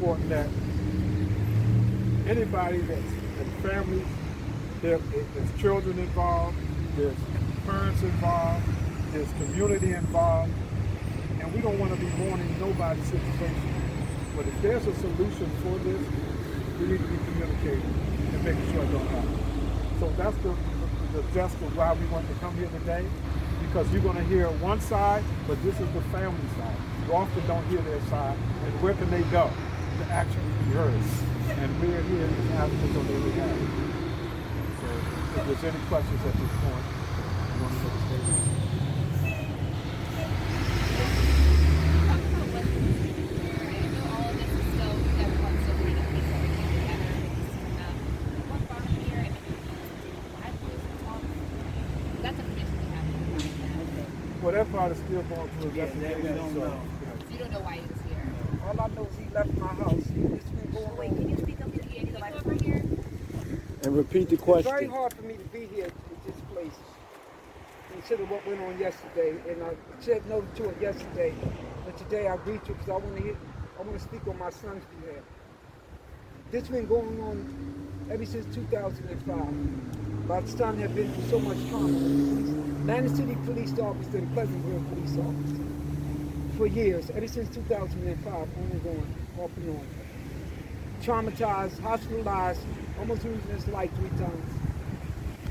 important that anybody that's in families, there's children involved, there's parents involved, there's community involved, and we don't want to be mourning nobody's situation. But if there's a solution for this, we need to be communicating and making sure it don't happen. So that's the gist of why we want to come here today, because you're going to hear one side, but this is the family side. You often don't hear their side, and where can they go to actually be heard? And we're here as advocates on their behalf. So if there's any questions at this point, you want to make a statement? Well, that part is still going through investigation. So you don't know why he was here. All I know is he left my house. It's been going. Wait, can you speak up to the over here? And repeat the question. It's very hard for me to be here at this place. Consider what went on yesterday, and I said no to it yesterday, but today I agreed to it because I want to speak on my son's behalf. This been going on ever since 2005. My son had been through so much trauma. Atlantic City police officer and Pleasantville police officer for years, ever since 2005, on and on, off and on. Traumatized, hospitalized, almost losing his life 3 times.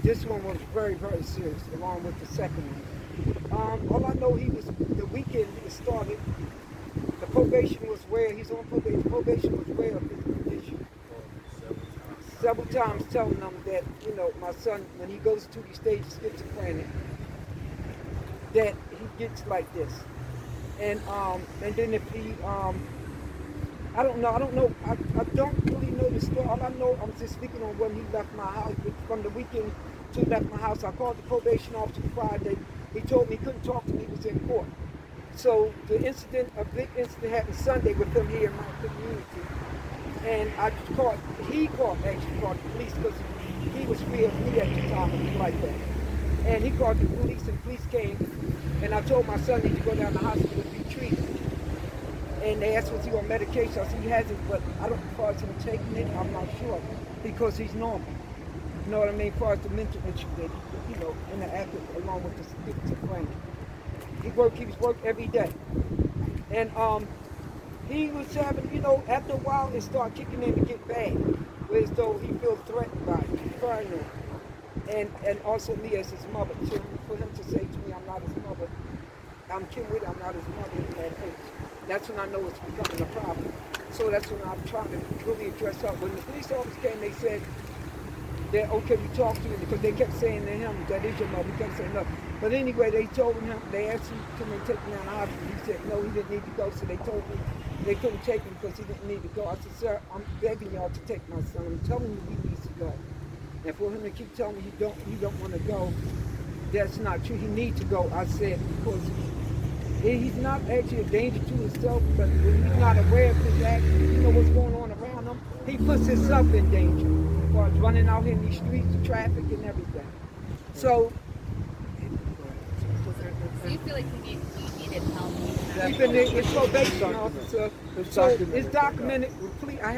This one was very, very serious, along with the second one. All I know, the weekend it started, the probation was where, he's on probation, probation was aware of his condition. Several times telling them that, my son, when he goes to the stage schizophrenic, that he gets like this. And then if he, I don't know, I don't really know the story. All I know, I'm just speaking on when he left my house. From the weekend to he left my house, I called the probation officer Friday. He told me he couldn't talk to me, he was in court. So a big incident happened Sunday with him here in my community. And he called the police because he was free of me at the time and like that. And he called the police and the police came. And I told my son he need to go down to the hospital to be treated. And they asked was he on medication. I said he hasn't, but I don't, as far as him taking it, I'm not sure. Because he's normal. You know what I mean? As far as the mental issue that he, interacted along with the schizophrenia. He was work every day. And he was having, after a while it started kicking in to get bad. Whereas though he feels threatened by it, paranoid. And also me as his mother. So for him to say to me, I'm not his mother, I'm Kim Whitty, I'm not his mother in that age. That's when I know it's becoming a problem. So that's when I'm trying to really address up. When the police officers came, they said that, okay, we talked to him, because they kept saying to him, that is your mother. He kept saying no. But anyway, they told him, they asked him to come and take him down the hospital. He said, no, he didn't need to go. So they told me they couldn't take him because he didn't need to go. I said, sir, I'm begging y'all to take my son. I'm telling you he needs to go. And for him to keep telling me you don't want to go, that's not true. He needs to go, I said, because he's not actually a danger to himself, but when he's not aware of his actions, what's going on around him, he puts himself in danger as far as running out here in these streets, the traffic and everything. So you feel like he needed help? Even his probation officer, so it's documented. I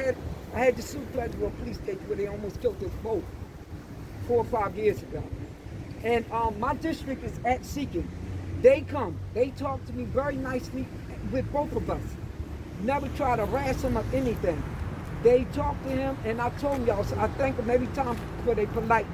had to sue Pleasantville police station where they almost killed us both 4 or 5 years ago. And my district is Absecon. They come, they talk to me very nicely with both of us. Never try to harass him or anything. They talk to him, and I told them, y'all, so I thank them every time for their politeness.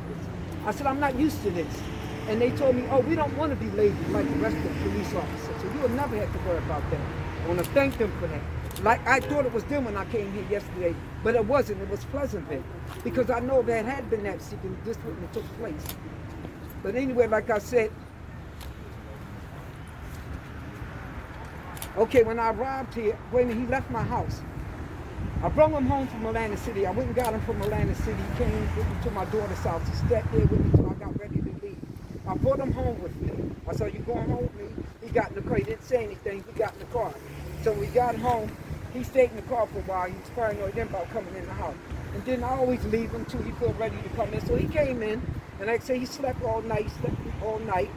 I said, I'm not used to this. And they told me, oh, we don't want to be lazy like the rest of the police officers. So you will never have to worry about that. I want to thank them for that. Like I thought it was them when I came here yesterday, but it wasn't. It was Pleasantville. Because I know if it had been that secret, this wouldn't have took place. But anyway, like I said, okay, when I arrived here, he left my house. I brought him home from Atlantic City. I went and got him from Atlantic City. He came with me to my daughter's house. He stepped there with me until I got ready to leave. I brought him home with me. I said, you going home with me? He got in the car. He didn't say anything. He got in the car. So we got home. He stayed in the car for a while. He was paranoid then about coming in the house. And then I always leave him till he feel ready to come in. So he came in, and like I say, he slept all night. He slept all night.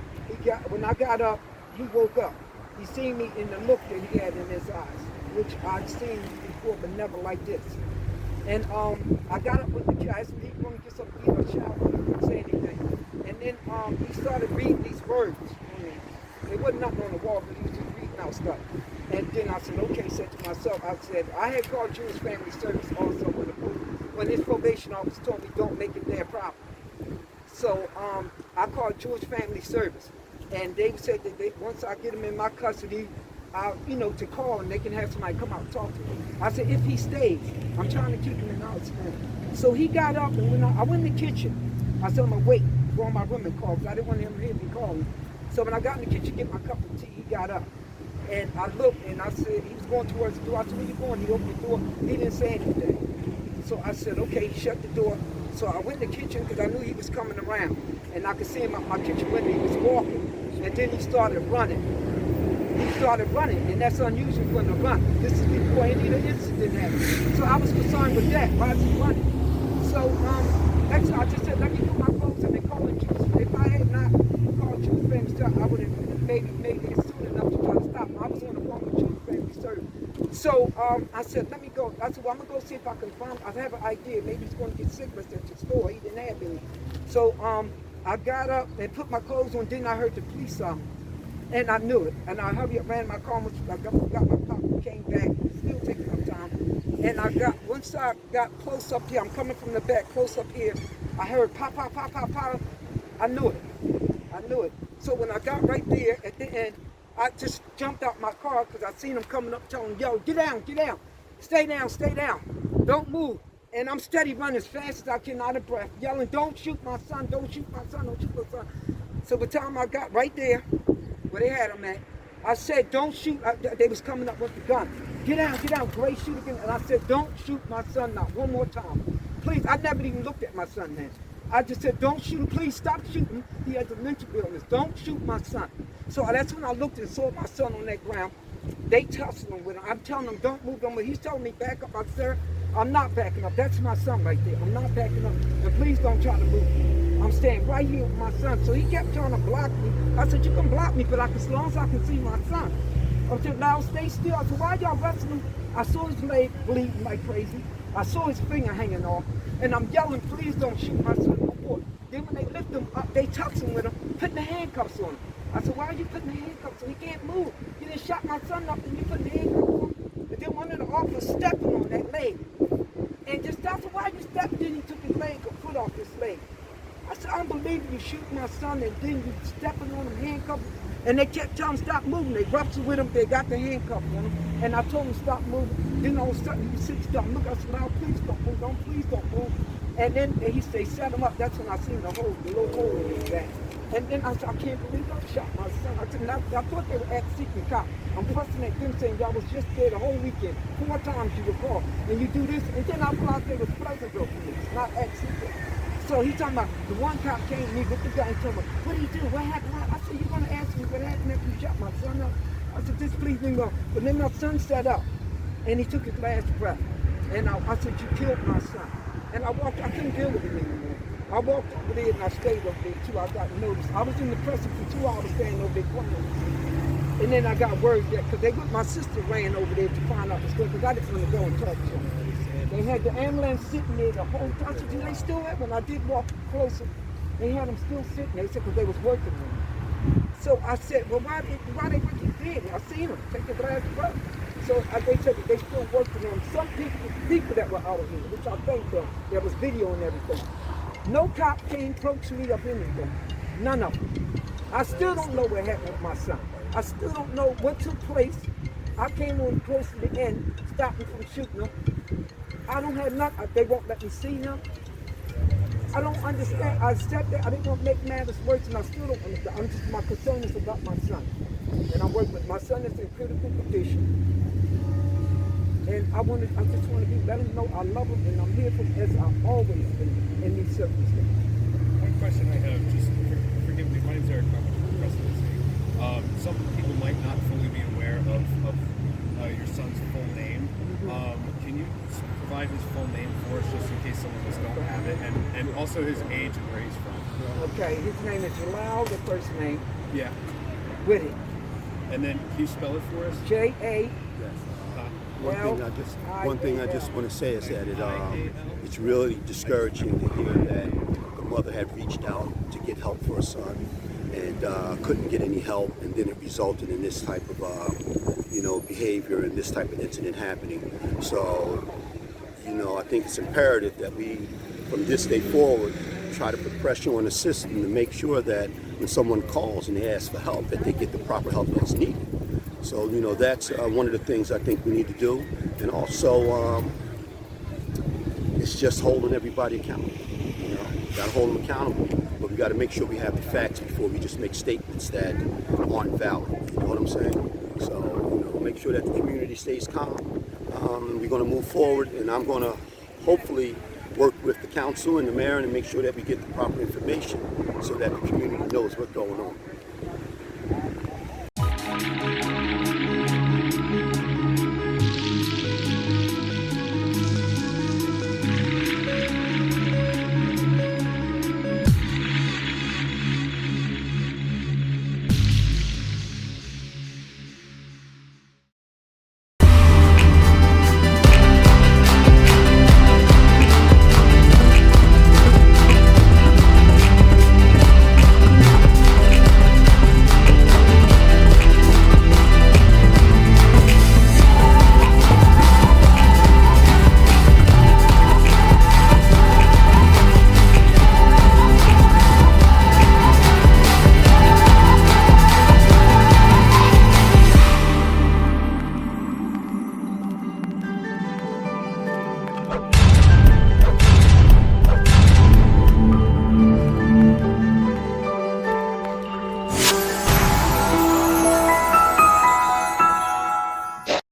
When I got up, he woke up. He seen me in the look that he had in his eyes. which I'd seen before, but never like this. And I got up with the kid. I asked him, he wanted to get something to eat or shower. He didn't say anything. And then he started reading these words on me. There wasn't nothing on the wall, but he was just reading out stuff. And then I said, okay, said to myself, I said, I had called Jewish Family Service also when his probation officer told me don't make it their problem. So I called Jewish Family Service. And they said that once I get him in my custody, to call and they can have somebody come out and talk to him. I said, if he stays, I'm trying to keep him in our room. So he got up and I went in the kitchen. I said, I'm going to wait, go in my room and call, because I didn't want him to hear me calling. So when I got in the kitchen to get my cup of tea, he got up. And I looked and I said, he was going towards the door. I said, where you going? He opened the door. He didn't say anything. So I said, okay, he shut the door. So I went in the kitchen because I knew he was coming around. And I could see him out my kitchen window. He was walking. And then he started running. And that's unusual for him to run. This is before any of the incident happened. So I was concerned with that. Why is he running? So actually, I just said, let me put my clothes in and call it Jews. If I had not called Jewish Family Service, I would have maybe made it soon enough to try to stop him. I was on the phone with Jewish Family Service. So I said, let me go. I said, well, I'm going to go see if I can find him. I have an idea. Maybe he's going to get cigarettes at the store. He didn't have any. So I got up and put my clothes on. Then I heard the police sirens. And I knew it. And I hurried up, ran my car, I got my pop, came back, still taking some time. And once I got close up here, I'm coming from the back, close up here, I heard pop, pop, pop, pop, pop. I knew it. So when I got right there at the end, I just jumped out my car because I seen him coming up telling him, yo, get down, stay down, don't move. And I'm steady running as fast as I can, out of breath, yelling, don't shoot my son, don't shoot my son, don't shoot my son. So by the time I got right there, where they had him at, I said, don't shoot. They was coming up with the gun. Get down, Gray, shoot again. And I said, don't shoot my son not one more time. Please, I never even looked at my son then. I just said, don't shoot him, please stop shooting. He has a mental illness. Don't shoot my son. So that's when I looked and saw my son on that ground. They tussling with him. I'm telling them, don't move, don't move. He's telling me, back up. I said, sir, I'm not backing up. That's my son right there. I'm not backing up. And please don't try to move me. I'm staying right here with my son. So he kept trying to block me. I said, you can block me, but as long as I can see my son. I said, now stay still. I said, why y'all wrestling him? I saw his leg bleeding like crazy. I saw his finger hanging off. And I'm yelling, please don't shoot my son no more. Then when they lift him up, they tussling with him, putting the handcuffs on him. I said, why are you putting the handcuffs on him? He can't move. You done shot my son up and you putting the handcuffs on him. And then one of the officers stepping on that leg. And just, I said, why you stepping? Then he took his leg, a foot off his leg. I said, unbelievable, you shooting my son and then you stepping on him, handcuffing. And they kept telling him stop moving. They wrestled with him, they got the handcuff on him. And I told him stop moving. Then all of a sudden he sits down. Look, I said, no, please don't move, please don't move. And then they set him up. That's when I seen the little hole in his back. And then I said, I can't believe I shot my son. I said, I thought they were Absecon cop. I'm fussing at them saying, y'all was just there the whole weekend. 4 times you recall. And you do this. And then I realized they was Pleasantville police, not Absecon. So he's talking about, the one cop came to me with the gun and told me, what do you do? What happened? I said, you're going to ask me what happened after you shot my son up? I said, just please leave me alone. But then my son sat up and he took his last breath. And I said, you killed my son. And I couldn't deal with him anymore. I walked over there and I stayed over there too. I got noticed. I was in the prison for 2 hours standing over there crying. And then I got word that, because my sister ran over there to find out what's going on, because I didn't want to go and talk to him. They had the ambulance sitting there the whole time. I said, do they still have one? I did walk closer. They had them still sitting there. They said, because they was working on them. So I said, well, why they working dead? I seen them take the last breath. So they said that they still working on some people that were out here, which I think there was video and everything. No cop came close to me of anything. None of them. I still don't know what happened with my son. I still don't know what took place. I came on close to the end, stopped me from shooting him. I don't have nothing. They won't let me see him. I don't understand. I sat there. I didn't want to make matters worse, and I still don't understand. My concern is about my son. And I'm working with my son is in critical condition. And I just want to let him know I love him, and I'm here for him as I've always been in these circumstances. One question I have, just forgive me, my name's Eric, I'm with the presidency. Some people might not fully be aware of your son's full name. Can you provide his full name for us, just in case some of us don't have it, and also his age and where he's from? Okay, his name is Jalal, the first name. Yeah. With it. And then can you spell it for us? J-A. Yes. Well, one thing I just want to say is that it's really discouraging to hear that the mother had reached out to get help for her son and couldn't get any help, and then it resulted in this type of behavior and this type of incident happening. So, I think it's imperative that we, from this day forward, try to put pressure on the system to make sure that when someone calls and they ask for help, that they get the proper help that's needed. So, that's one of the things I think we need to do. And also, it's just holding everybody accountable. Got to hold them accountable, but we got to make sure we have the facts before we just make statements that aren't valid. You know what I'm saying? So, make sure that the community stays calm. We're going to move forward, and I'm going to hopefully work with the council and the mayor and make sure that we get the proper information so that the community knows what's going on.